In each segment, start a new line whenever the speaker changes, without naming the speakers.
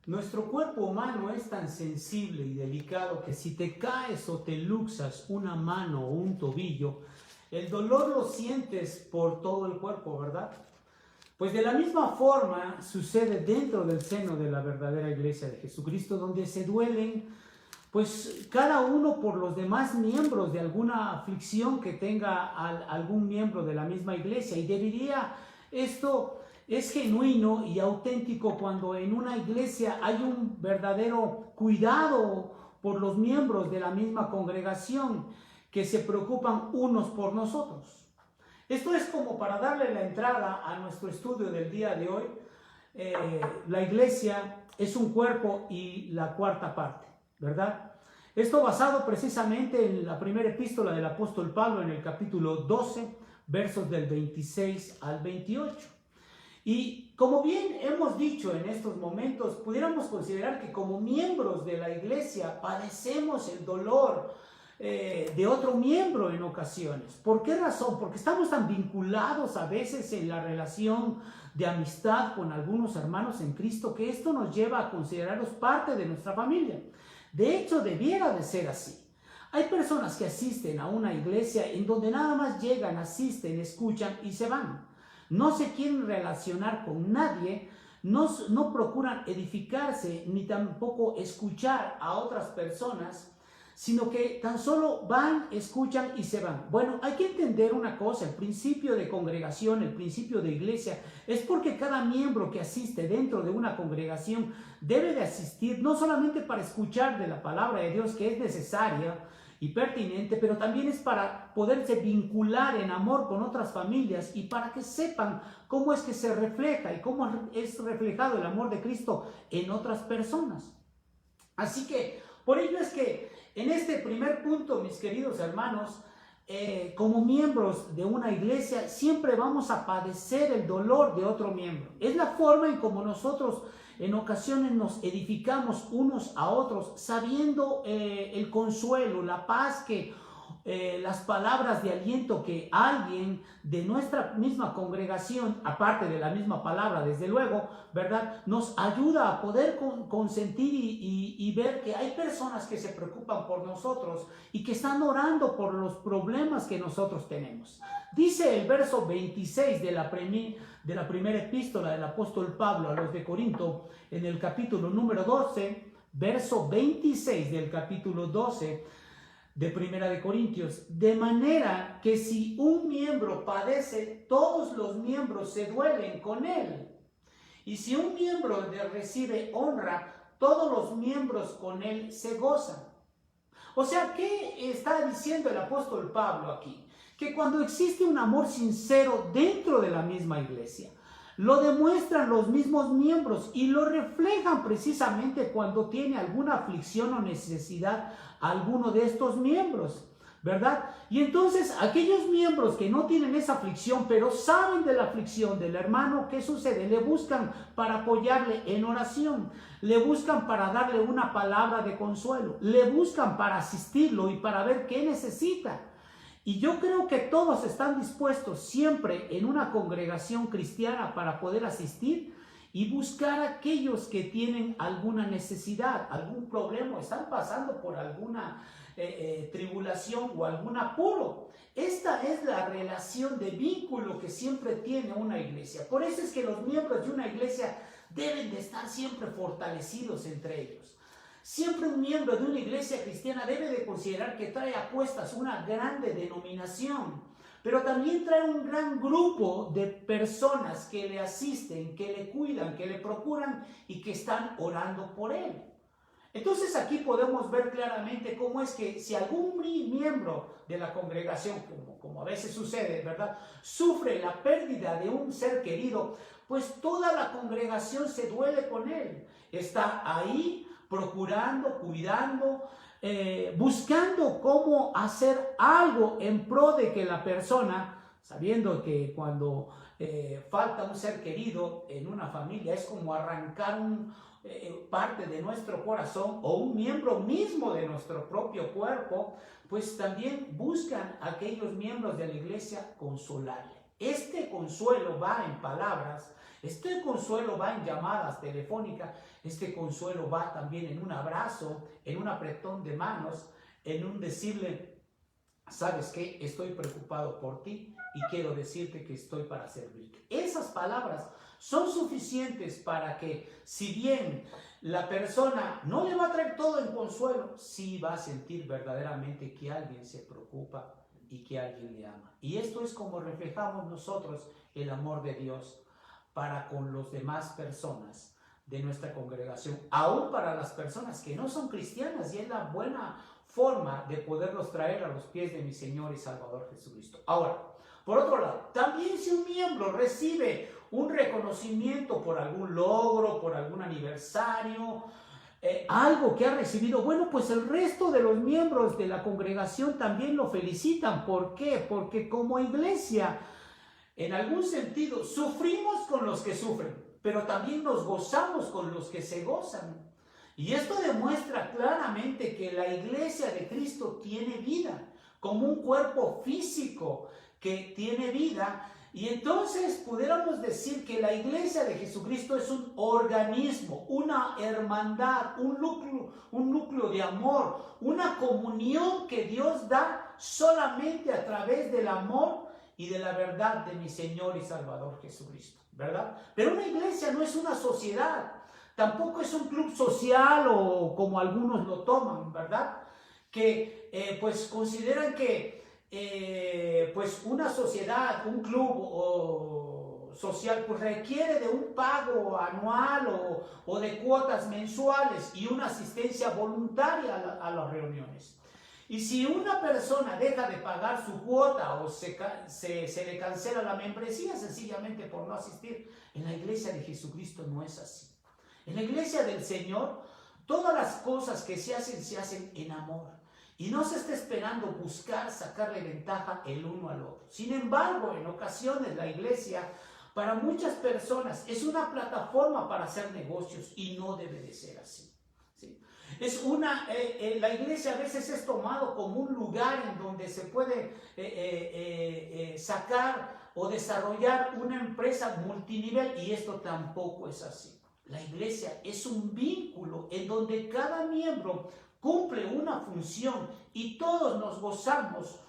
Nuestro cuerpo humano es tan sensible y delicado que si te caes o te luxas una mano o un tobillo, el dolor lo sientes por todo el cuerpo, ¿verdad? Pues de la misma forma sucede dentro del seno de la verdadera iglesia de Jesucristo, donde se duelen, pues cada uno por los demás miembros de alguna aflicción que tenga algún miembro de la misma iglesia. Y esto es genuino y auténtico cuando en una iglesia hay un verdadero cuidado por los miembros de la misma congregación que se preocupan unos por nosotros. Esto es como para darle la entrada a nuestro estudio del día de hoy. La iglesia es un cuerpo y la cuarta parte, ¿verdad? Esto basado precisamente en la primera epístola del apóstol Pablo en el capítulo 12, versos del 26 al 28. Y como bien hemos dicho en estos momentos, pudiéramos considerar que como miembros de la iglesia padecemos el dolor de otro miembro en ocasiones. ¿Por qué razón? Porque estamos tan vinculados a veces en la relación de amistad con algunos hermanos en Cristo que esto nos lleva a considerarlos parte de nuestra familia. De hecho, debiera de ser así. Hay personas que asisten a una iglesia en donde nada más llegan, asisten, escuchan y se van. No se quieren relacionar con nadie, no procuran edificarse ni tampoco escuchar a otras personas, sino que tan solo van, escuchan y se van. Bueno, hay que entender una cosa: el principio de congregación, el principio de iglesia, es porque cada miembro que asiste dentro de una congregación debe de asistir no solamente para escuchar de la palabra de Dios, que es necesaria y pertinente, pero también es para poderse vincular en amor con otras familias y para que sepan cómo es que se refleja y cómo es reflejado el amor de Cristo en otras personas. Así que por ello es que en este primer punto, mis queridos hermanos, como miembros de una iglesia siempre vamos a padecer el dolor de otro miembro. Es la forma en como nosotros en ocasiones nos edificamos unos a otros, sabiendo el consuelo, la paz que las palabras de aliento que alguien de nuestra misma congregación, aparte de la misma palabra, desde luego, ¿verdad?, nos ayuda a poder consentir y ver que hay personas que se preocupan por nosotros y que están orando por los problemas que nosotros tenemos. Dice el verso 26 de la primera epístola del apóstol Pablo a los de Corinto, en el capítulo número 12, verso 26 del capítulo 12, de Primera de Corintios: de manera que si un miembro padece, todos los miembros se duelen con él. Y si un miembro recibe honra, todos los miembros con él se gozan. O sea, ¿qué está diciendo el apóstol Pablo aquí? Que cuando existe un amor sincero dentro de la misma iglesia, lo demuestran los mismos miembros y lo reflejan precisamente cuando tiene alguna aflicción o necesidad alguno de estos miembros, ¿verdad? Y entonces aquellos miembros que no tienen esa aflicción, pero saben de la aflicción del hermano, ¿qué sucede? Le buscan para apoyarle en oración, le buscan para darle una palabra de consuelo, le buscan para asistirlo y para ver qué necesita. Y yo creo que todos están dispuestos siempre en una congregación cristiana para poder asistir y buscar a aquellos que tienen alguna necesidad, algún problema, están pasando por alguna tribulación o algún apuro. Esta es la relación de vínculo que siempre tiene una iglesia. Por eso es que los miembros de una iglesia deben de estar siempre fortalecidos entre ellos. Siempre un miembro de una iglesia cristiana debe de considerar que trae a cuestas una grande denominación, pero también trae un gran grupo de personas que le asisten, que le cuidan, que le procuran y que están orando por él. Entonces aquí podemos ver claramente cómo es que si algún miembro de la congregación, como a veces sucede, ¿verdad?, sufre la pérdida de un ser querido, pues toda la congregación se duele con él. Está ahí procurando, cuidando, buscando cómo hacer algo en pro de que la persona, sabiendo que cuando falta un ser querido en una familia es como arrancar parte de nuestro corazón o un miembro mismo de nuestro propio cuerpo, pues también buscan a aquellos miembros de la iglesia consolarle. Este consuelo va en palabras, este consuelo va en llamadas telefónicas, este consuelo va también en un abrazo, en un apretón de manos, en un decirle, ¿sabes qué? Estoy preocupado por ti y quiero decirte que estoy para servirte. Esas palabras son suficientes para que, si bien la persona no le va a traer todo en consuelo, sí va a sentir verdaderamente que alguien se preocupa y que alguien le ama. Y esto es como reflejamos nosotros el amor de Dios para con las demás personas de nuestra congregación, aún para las personas que no son cristianas, y es la buena forma de poderlos traer a los pies de mi Señor y Salvador Jesucristo. Ahora, por otro lado, también si un miembro recibe un reconocimiento por algún logro, por algún aniversario, algo que ha recibido, bueno, pues el resto de los miembros de la congregación también lo felicitan. ¿Por qué? Porque como iglesia, en algún sentido, sufrimos con los que sufren, pero también nos gozamos con los que se gozan. Y esto demuestra claramente que la iglesia de Cristo tiene vida, como un cuerpo físico que tiene vida. Y entonces pudiéramos decir que la iglesia de Jesucristo es un organismo, una hermandad, un núcleo de amor, una comunión que Dios da solamente a través del amor y de la verdad de mi Señor y Salvador Jesucristo, ¿verdad? Pero una iglesia no es una sociedad, tampoco es un club social o como algunos lo toman, ¿verdad? Que pues consideran que pues una sociedad, un club social, pues requiere de un pago anual o de cuotas mensuales y una asistencia voluntaria a las reuniones. Y si una persona deja de pagar su cuota o se le cancela la membresía sencillamente por no asistir, en la iglesia de Jesucristo no es así. En la iglesia del Señor, todas las cosas que se hacen en amor. Y no se está esperando buscar sacarle ventaja el uno al otro. Sin embargo, en ocasiones la iglesia, para muchas personas, es una plataforma para hacer negocios y no debe de ser así. ¿Sí? La iglesia a veces es tomado como un lugar en donde se puede sacar o desarrollar una empresa multinivel, y esto tampoco es así. La iglesia es un vínculo en donde cada miembro cumple una función y todos nos gozamos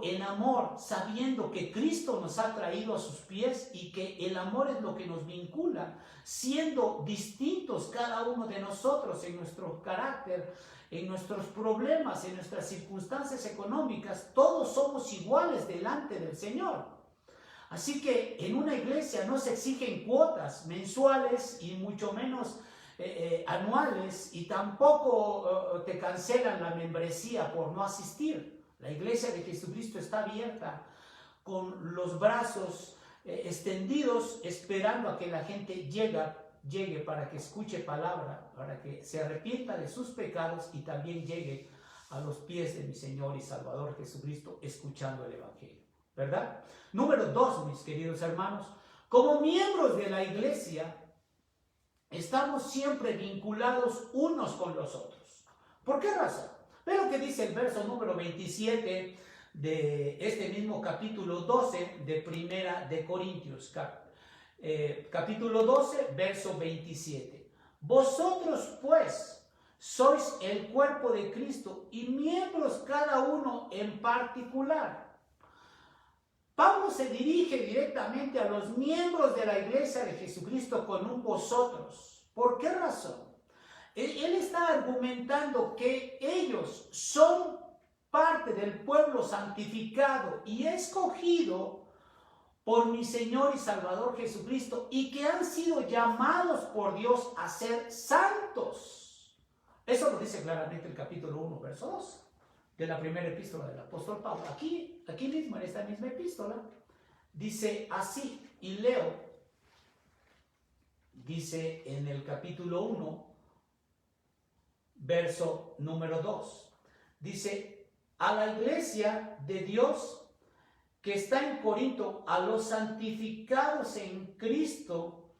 en amor, sabiendo que Cristo nos ha traído a sus pies y que el amor es lo que nos vincula, siendo distintos cada uno de nosotros en nuestro carácter, en nuestros problemas, en nuestras circunstancias económicas. Todos somos iguales delante del Señor. Así que en una iglesia no se exigen cuotas mensuales y mucho menos anuales, y tampoco te cancelan la membresía por no asistir. La iglesia de Jesucristo está abierta con los brazos extendidos, esperando a que la gente llegue para que escuche palabra, para que se arrepienta de sus pecados y también llegue a los pies de mi Señor y Salvador Jesucristo escuchando el Evangelio, ¿verdad? Número 2, mis queridos hermanos, como miembros de la iglesia, estamos siempre vinculados unos con los otros. ¿Por qué razón? Ve lo que dice el verso número 27 de este mismo capítulo 12 de Primera de Corintios. Capítulo 12, verso 27. Vosotros pues sois el cuerpo de Cristo y miembros cada uno en particular. Pablo se dirige directamente a los miembros de la iglesia de Jesucristo con un vosotros. ¿Por qué razón? Él está argumentando que ellos son parte del pueblo santificado y escogido por mi Señor y Salvador Jesucristo, y que han sido llamados por Dios a ser santos. Eso lo dice claramente el capítulo 1, verso 2. De la primera epístola del apóstol Pablo. Aquí mismo, en esta misma epístola, dice así, y leo, dice en el capítulo 1, verso número 2, dice, a la iglesia de Dios que está en Corinto, a los santificados en Cristo,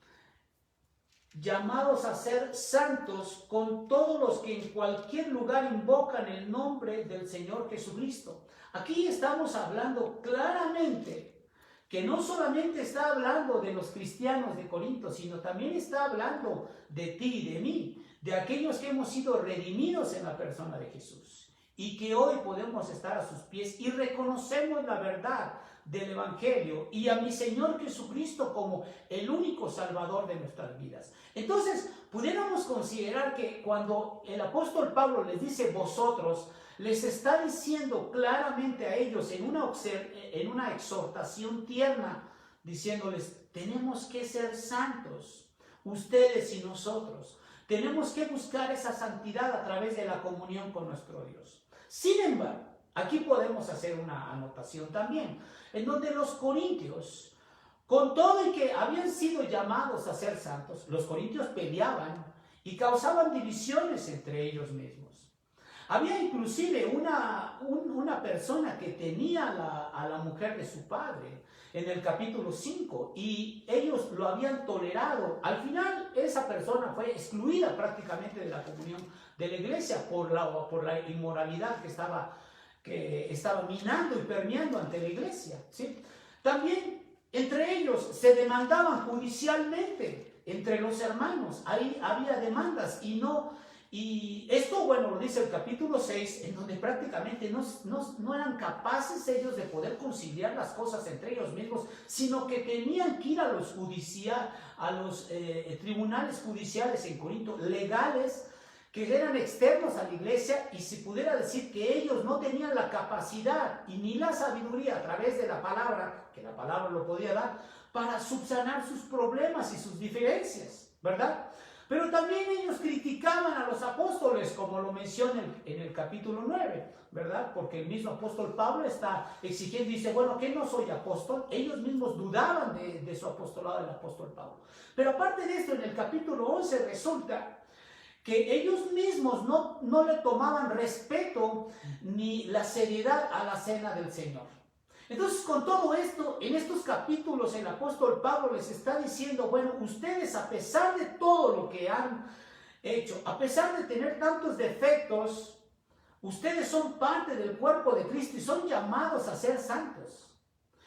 llamados a ser santos, con todos los que en cualquier lugar invocan el nombre del Señor Jesucristo. Aquí estamos hablando claramente que no solamente está hablando de los cristianos de Corinto, sino también está hablando de ti y de mí, de aquellos que hemos sido redimidos en la persona de Jesús y que hoy podemos estar a sus pies y reconocemos la verdad del Evangelio y a mi Señor Jesucristo como el único Salvador de nuestras vidas. Entonces, pudiéramos considerar que cuando el apóstol Pablo les dice vosotros, les está diciendo claramente a ellos en una exhortación tierna, diciéndoles, tenemos que ser santos, ustedes y nosotros. Tenemos que buscar esa santidad a través de la comunión con nuestro Dios. Sin embargo, aquí podemos hacer una anotación también, en donde los corintios, con todo y que habían sido llamados a ser santos, los corintios peleaban y causaban divisiones entre ellos mismos. Había inclusive una persona que tenía a la mujer de su padre en el capítulo 5 y ellos lo habían tolerado. Al final esa persona fue excluida prácticamente de la comunión de la iglesia por la inmoralidad que estaba minando y permeando ante la iglesia, ¿sí? También entre ellos se demandaban judicialmente entre los hermanos. Ahí había demandas y esto, bueno, lo dice el capítulo 6, en donde prácticamente no eran capaces ellos de poder conciliar las cosas entre ellos mismos, sino que tenían que ir a los tribunales judiciales en Corinto, legales, que eran externos a la iglesia, y se pudiera decir que ellos no tenían la capacidad y ni la sabiduría a través de la palabra, que la palabra lo podía dar, para subsanar sus problemas y sus diferencias, ¿verdad? Pero también ellos criticaban a los apóstoles, como lo menciona en el capítulo 9, ¿verdad? Porque el mismo apóstol Pablo está exigiendo, dice, bueno, ¿qué no soy apóstol? Ellos mismos dudaban de su apostolado del apóstol Pablo. Pero aparte de esto, en el capítulo 11 resulta que ellos mismos no le tomaban respeto ni la seriedad a la cena del Señor. Entonces, con todo esto, en estos capítulos el apóstol Pablo les está diciendo, bueno, ustedes a pesar de todo lo que han hecho, a pesar de tener tantos defectos, ustedes son parte del cuerpo de Cristo y son llamados a ser santos.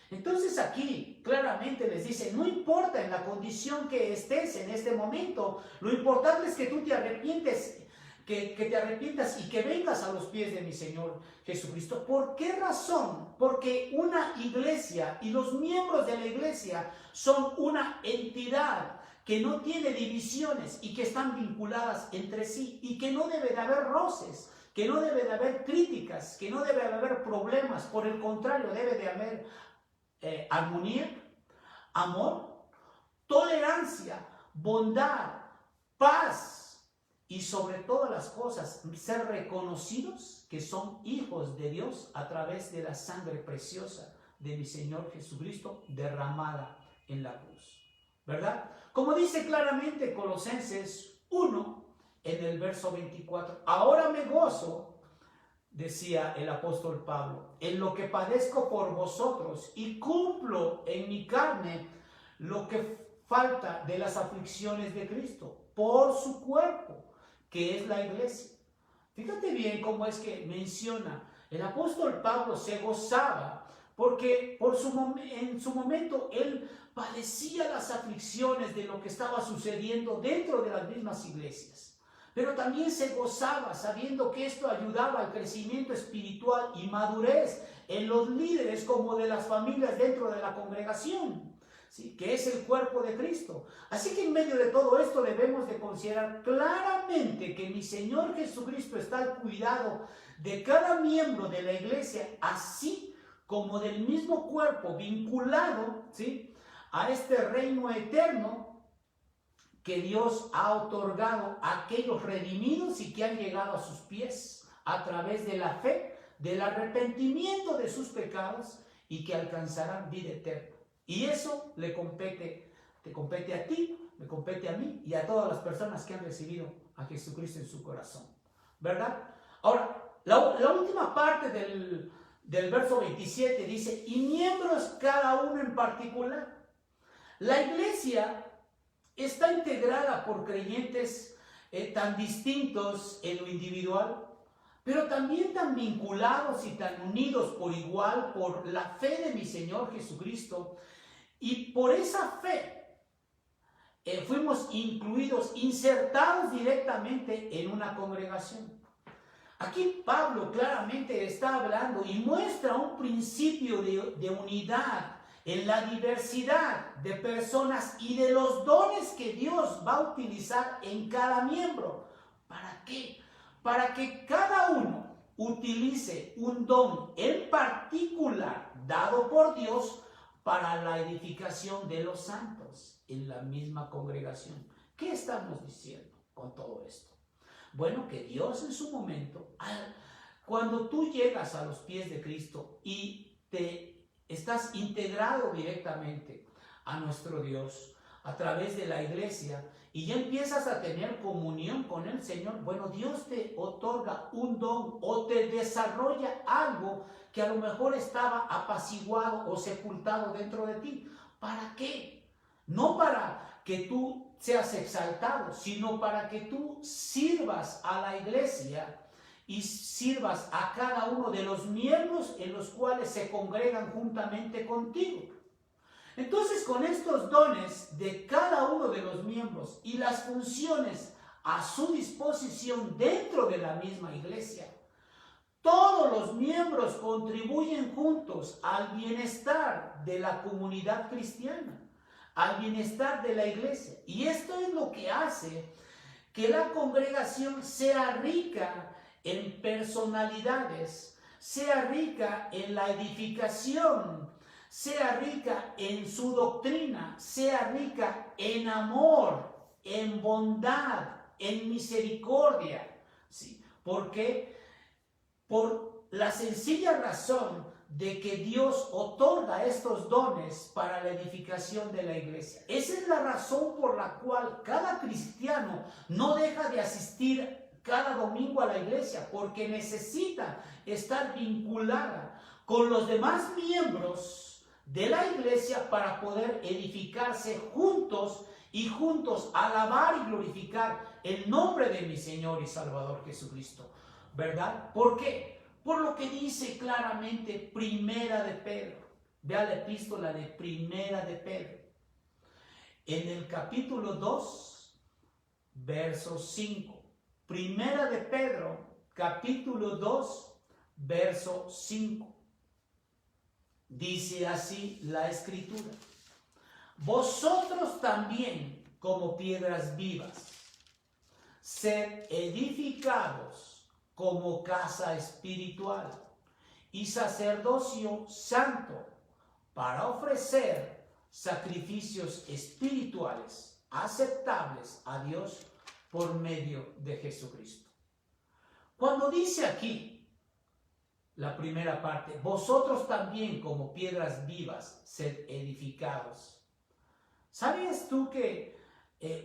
Entonces aquí claramente les dice, no importa en la condición que estés en este momento, lo importante es que tú te arrepientes, que te arrepientas y que vengas a los pies de mi Señor Jesucristo. ¿Por qué razón? Porque una iglesia y los miembros de la iglesia son una entidad que no tiene divisiones y que están vinculadas entre sí y que no debe de haber roces, que no debe de haber críticas, que no debe de haber problemas. Por el contrario, debe de haber armonía, amor, tolerancia, bondad, paz. Y sobre todas las cosas, ser reconocidos que son hijos de Dios a través de la sangre preciosa de mi Señor Jesucristo derramada en la cruz, ¿verdad? Como dice claramente Colosenses 1 en el verso 24, ahora me gozo, decía el apóstol Pablo, en lo que padezco por vosotros y cumplo en mi carne lo que falta de las aflicciones de Cristo por su cuerpo, que es la iglesia. Fíjate bien cómo es que menciona, el apóstol Pablo se gozaba porque en su momento él padecía las aflicciones de lo que estaba sucediendo dentro de las mismas iglesias, pero también se gozaba sabiendo que esto ayudaba al crecimiento espiritual y madurez en los líderes como de las familias dentro de la congregación, ¿sí? Que es el cuerpo de Cristo. Así que en medio de todo esto debemos de considerar claramente que mi Señor Jesucristo está al cuidado de cada miembro de la iglesia, así como del mismo cuerpo vinculado, ¿sí?, a este reino eterno que Dios ha otorgado a aquellos redimidos y que han llegado a sus pies a través de la fe, del arrepentimiento de sus pecados y que alcanzarán vida eterna. Y eso te compete a ti, me compete a mí y a todas las personas que han recibido a Jesucristo en su corazón, ¿verdad? Ahora, la última parte del verso 27 dice, y miembros cada uno en particular. La iglesia está integrada por creyentes tan distintos en lo individual, pero también tan vinculados y tan unidos por igual por la fe de mi Señor Jesucristo, Y por esa fe fuimos incluidos, insertados directamente en una congregación. Aquí Pablo claramente está hablando y muestra un principio de unidad en la diversidad de personas y de los dones que Dios va a utilizar en cada miembro. ¿Para qué? Para que cada uno utilice un don en particular dado por Dios para la edificación de los santos en la misma congregación. ¿Qué estamos diciendo con todo esto? Bueno, que Dios en su momento, cuando tú llegas a los pies de Cristo y te estás integrado directamente a nuestro Dios a través de la iglesia y ya empiezas a tener comunión con el Señor, bueno, Dios te otorga un don o te desarrolla algo que a lo mejor estaba apaciguado o sepultado dentro de ti. ¿Para qué? No para que tú seas exaltado, sino para que tú sirvas a la iglesia y sirvas a cada uno de los miembros en los cuales se congregan juntamente contigo. Entonces, con estos dones de cada uno de los miembros y las funciones a su disposición dentro de la misma iglesia, todos los miembros contribuyen juntos al bienestar de la comunidad cristiana, al bienestar de la iglesia. Y esto es lo que hace que la congregación sea rica en personalidades, sea rica en la edificación, sea rica en su doctrina, sea rica en amor, en bondad, en misericordia. ¿Sí? ¿Por qué? Por la sencilla razón de que Dios otorga estos dones para la edificación de la iglesia. Esa es la razón por la cual cada cristiano no deja de asistir cada domingo a la iglesia, porque necesita estar vinculada con los demás miembros de la iglesia para poder edificarse juntos y juntos alabar y glorificar el nombre de mi Señor y Salvador Jesucristo. ¿Verdad? ¿Por qué? Por lo que dice claramente Primera de Pedro. Vea la epístola de Primera de Pedro. En el capítulo 2, verso 5. Primera de Pedro, capítulo 2, verso 5. Dice así la Escritura: vosotros también, como piedras vivas, sed edificados como casa espiritual y sacerdocio santo, para ofrecer sacrificios espirituales aceptables a Dios por medio de Jesucristo. Cuando dice aquí la primera parte, vosotros también como piedras vivas sed edificados, ¿sabías tú que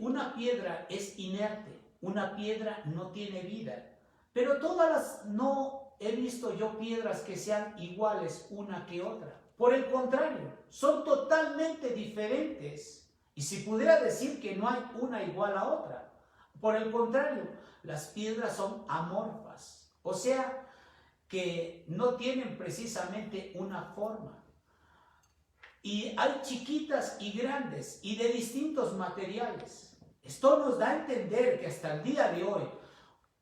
una piedra es inerte? Una piedra no tiene vida. Pero no he visto yo piedras que sean iguales una que otra. Por el contrario, son totalmente diferentes. Y si pudiera decir que no hay una igual a otra. Por el contrario, las piedras son amorfas. O sea, que no tienen precisamente una forma. Y hay chiquitas y grandes y de distintos materiales. Esto nos da a entender que hasta el día de hoy,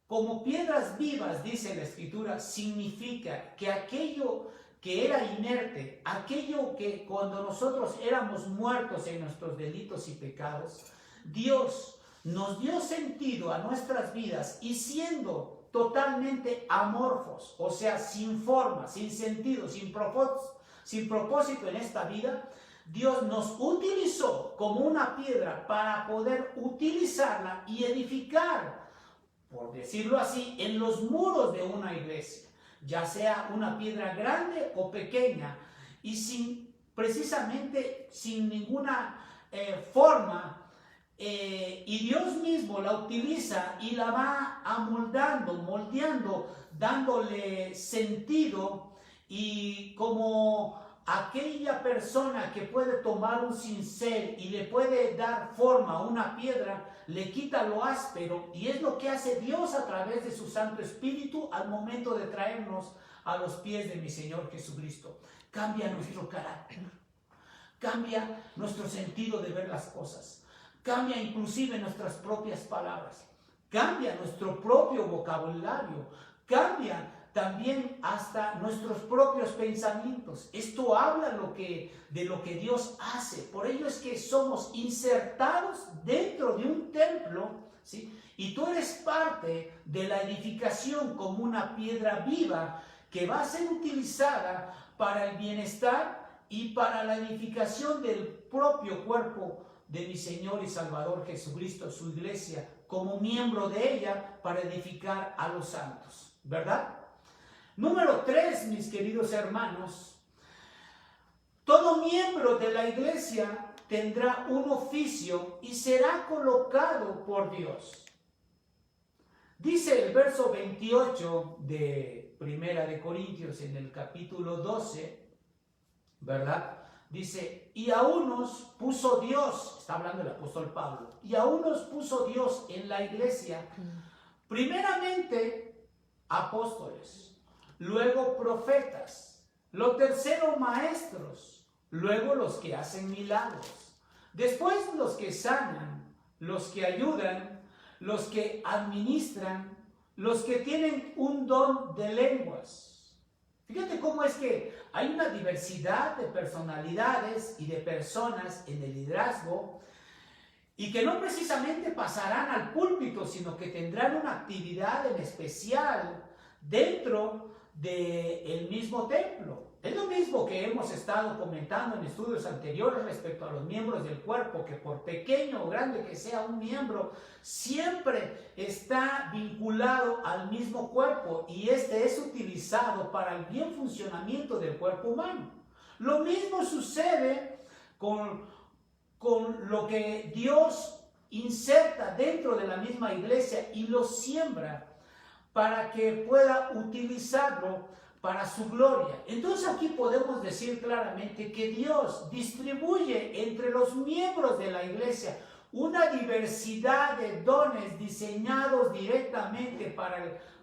como piedras vivas, dice la Escritura, significa que aquello que era inerte, aquello que cuando nosotros éramos muertos en nuestros delitos y pecados, Dios nos dio sentido a nuestras vidas y siendo totalmente amorfos, o sea, sin forma, sin sentido, sin propósito en esta vida, Dios nos utilizó como una piedra para poder utilizarla y edificar, por decirlo así, en los muros de una iglesia, ya sea una piedra grande o pequeña, y precisamente sin ninguna forma, y Dios mismo la utiliza y la va amoldando, moldeando, dándole sentido, y como aquella persona que puede tomar un cincel y le puede dar forma a una piedra, le quita lo áspero, y es lo que hace Dios a través de su Santo Espíritu al momento de traernos a los pies de mi Señor Jesucristo. Cambia nuestro carácter, cambia nuestro sentido de ver las cosas, cambia inclusive nuestras propias palabras, cambia nuestro propio vocabulario, cambia también hasta nuestros propios pensamientos. Esto habla de lo que Dios hace. Por ello es que somos insertados dentro de un templo, ¿sí? Y tú eres parte de la edificación como una piedra viva que va a ser utilizada para el bienestar y para la edificación del propio cuerpo de mi Señor y Salvador Jesucristo, su iglesia, como miembro de ella para edificar a los santos, ¿verdad? Número 3, mis queridos hermanos, todo miembro de la iglesia tendrá un oficio y será colocado por Dios. Dice el verso 28 de Primera de Corintios en el capítulo 12, ¿verdad? Dice, y a unos puso Dios, está hablando el apóstol Pablo, y a unos puso Dios en la iglesia, primeramente apóstoles, luego profetas, lo tercero maestros, luego los que hacen milagros, después los que sanan, los que ayudan, los que administran, los que tienen un don de lenguas. Fíjate cómo es que hay una diversidad de personalidades y de personas en el liderazgo y que no precisamente pasarán al púlpito, sino que tendrán una actividad en especial dentro del mismo templo. Es lo mismo que hemos estado comentando en estudios anteriores respecto a los miembros del cuerpo, que por pequeño o grande que sea un miembro, siempre está vinculado al mismo cuerpo y este es utilizado para el bien funcionamiento del cuerpo humano. Lo mismo sucede con lo que Dios inserta dentro de la misma iglesia y lo siembra para que pueda utilizarlo para su gloria. Entonces aquí podemos decir claramente que Dios distribuye entre los miembros de la iglesia una diversidad de dones diseñados directamente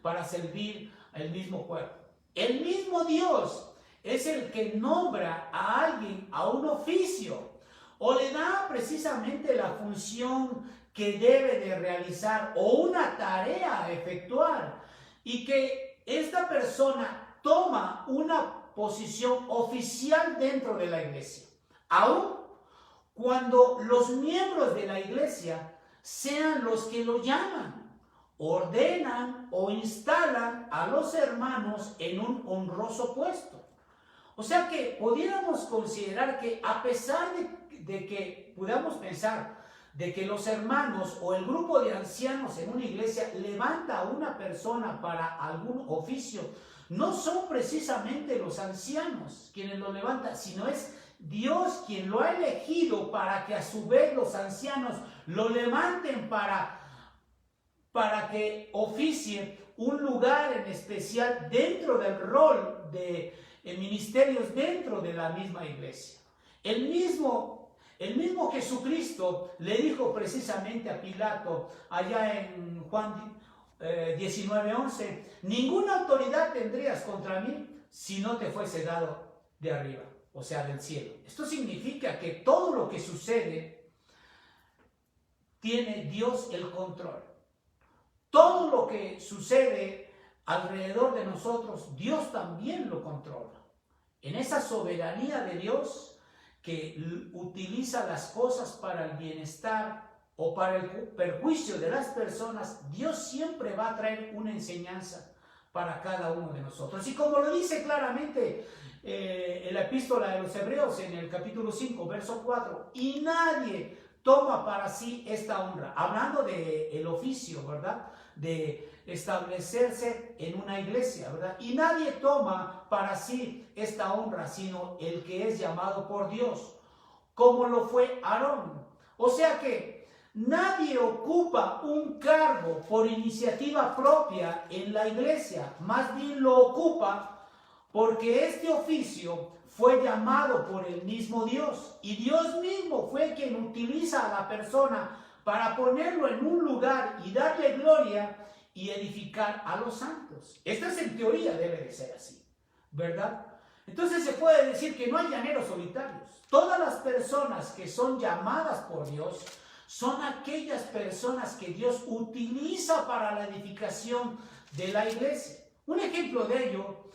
para servir al mismo cuerpo. El mismo Dios es el que nombra a alguien a un oficio o le da precisamente la función que debe de realizar o una tarea a efectuar y que esta persona toma una posición oficial dentro de la iglesia, aun cuando los miembros de la iglesia sean los que lo llaman, ordenan o instalan a los hermanos en un honroso puesto. O sea que pudiéramos considerar que a pesar de que podamos pensar de que los hermanos o el grupo de ancianos en una iglesia levanta a una persona para algún oficio, no son precisamente los ancianos quienes lo levantan, sino es Dios quien lo ha elegido para que a su vez los ancianos lo levanten para que oficie un lugar en especial dentro del rol de ministerios dentro de la misma iglesia. El mismo Jesucristo le dijo precisamente a Pilato allá en Juan 19:11, ninguna autoridad tendrías contra mí si no te fuese dado de arriba, o sea, del cielo. Esto significa que todo lo que sucede tiene Dios el control. Todo lo que sucede alrededor de nosotros, Dios también lo controla. En esa soberanía de Dios que utiliza las cosas para el bienestar o para el perjuicio de las personas, Dios siempre va a traer una enseñanza para cada uno de nosotros. Y como lo dice claramente en la epístola de los Hebreos en el capítulo 5, verso 4, y nadie toma para sí esta honra, hablando del oficio, ¿verdad?, de establecerse en una iglesia, ¿verdad? Y nadie toma para sí esta honra, sino el que es llamado por Dios, como lo fue Aarón. O sea que nadie ocupa un cargo por iniciativa propia en la iglesia, más bien lo ocupa porque este oficio fue llamado por el mismo Dios y Dios mismo fue quien utiliza a la persona para ponerlo en un lugar y darle gloria y edificar a los santos. Esta es en teoría, debe de ser así, ¿verdad? Entonces se puede decir que no hay llaneros solitarios. Todas las personas que son llamadas por Dios son aquellas personas que Dios utiliza para la edificación de la iglesia. Un ejemplo de ello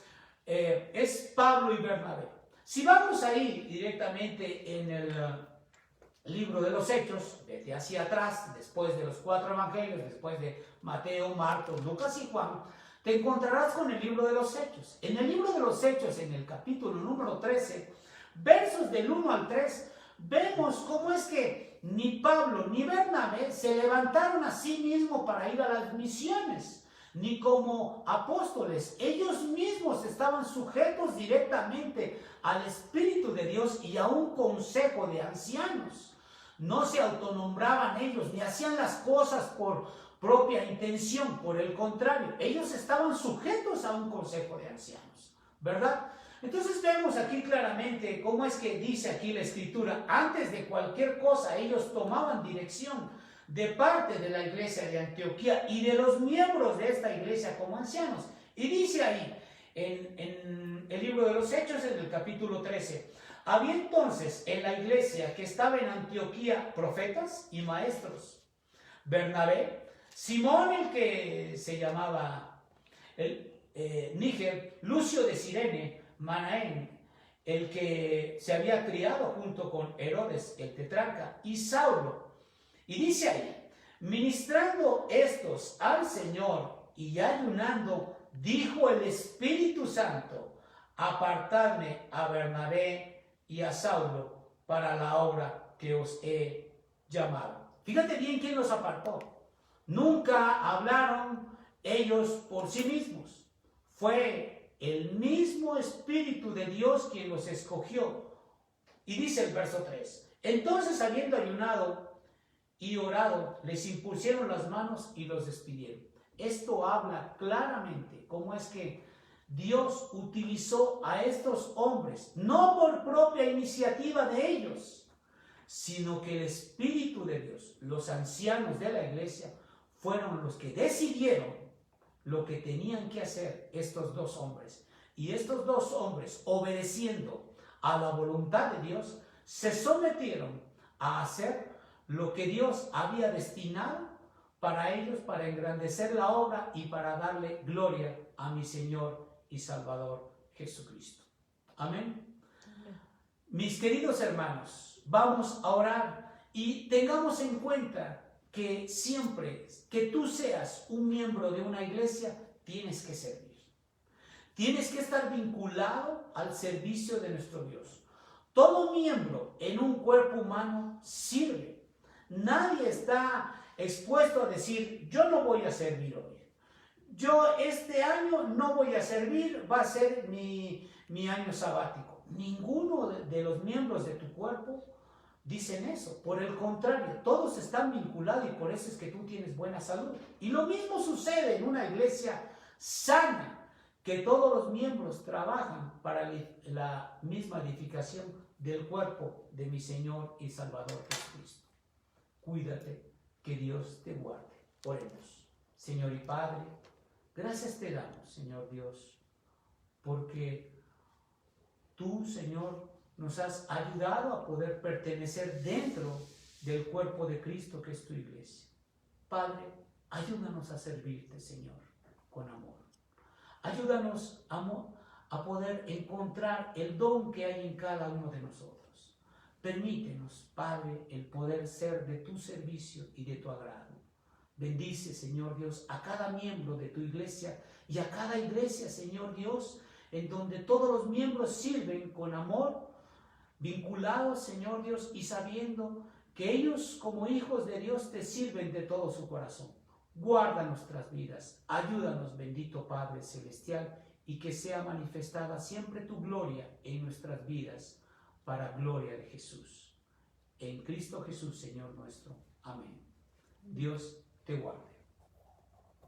es Pablo y Bernabé. Si vamos a ir directamente en el libro de los Hechos, desde hacia atrás, después de los 4 evangelios, después de Mateo, Marcos, Lucas y Juan, te encontrarás con el libro de los Hechos. En el libro de los Hechos, en el capítulo número 13, versos del 1 al 3, vemos cómo es que ni Pablo ni Bernabé se levantaron a sí mismos para ir a las misiones, ni como apóstoles. Ellos mismos estaban sujetos directamente al Espíritu de Dios y a un consejo de ancianos. No se autonombraban ellos, ni hacían las cosas por propia intención. Por el contrario, ellos estaban sujetos a un consejo de ancianos, ¿verdad? Entonces vemos aquí claramente cómo es que dice aquí la Escritura: antes de cualquier cosa ellos tomaban dirección de parte de la iglesia de Antioquía y de los miembros de esta iglesia como ancianos. Y dice ahí, en el libro de los Hechos, en el capítulo 13, había entonces en la iglesia que estaba en Antioquía profetas y maestros: Bernabé, Simón el que se llamaba Níger, Lucio de Cirene, Manaén, el que se había criado junto con Herodes el tetrarca, y Saulo. Y dice ahí: ministrando estos al Señor y ayunando, dijo el Espíritu Santo: apartadme a Bernabé y a Saulo para la obra que os he llamado. Fíjate bien quién los apartó. Nunca hablaron ellos por sí mismos. Fue el mismo Espíritu de Dios quien los escogió. Y dice el verso 3: entonces, habiendo ayunado y orado, les impusieron las manos y los despidieron. Esto habla claramente cómo es que Dios utilizó a estos hombres, no por propia iniciativa de ellos, sino que el Espíritu de Dios, los ancianos de la iglesia, fueron los que decidieron lo que tenían que hacer estos dos hombres. Y estos dos hombres, obedeciendo a la voluntad de Dios, se sometieron a hacer lo que Dios había destinado para ellos, para engrandecer la obra y para darle gloria a mi Señor y Salvador Jesucristo. Amén. Amén. Mis queridos hermanos, vamos a orar y tengamos en cuenta que siempre que tú seas un miembro de una iglesia, tienes que servir. Tienes que estar vinculado al servicio de nuestro Dios. Todo miembro en un cuerpo humano sirve. Nadie está expuesto a decir: yo no voy a servir hoy. Yo este año no voy a servir, va a ser mi año sabático. Ninguno de los miembros de tu cuerpo dicen eso. Por el contrario, todos están vinculados y por eso es que tú tienes buena salud. Y lo mismo sucede en una iglesia sana, que todos los miembros trabajan para la misma edificación del cuerpo de mi Señor y Salvador Jesucristo. Cuídate, que Dios te guarde. Oremos. Señor y Padre, gracias te damos, Señor Dios, porque tú, Señor, nos has ayudado a poder pertenecer dentro del cuerpo de Cristo, que es tu iglesia. Padre, ayúdanos a servirte, Señor, con amor. Ayúdanos, amor, a poder encontrar el don que hay en cada uno de nosotros. Permítenos, Padre, el poder ser de tu servicio y de tu agrado. Bendice, Señor Dios, a cada miembro de tu iglesia y a cada iglesia, Señor Dios, en donde todos los miembros sirven con amor, vinculados, Señor Dios, y sabiendo que ellos como hijos de Dios te sirven de todo su corazón. Guarda nuestras vidas, ayúdanos, bendito Padre Celestial, y que sea manifestada siempre tu gloria en nuestras vidas, para gloria de Jesús. En Cristo Jesús, Señor nuestro. Amén. Dios te guarde.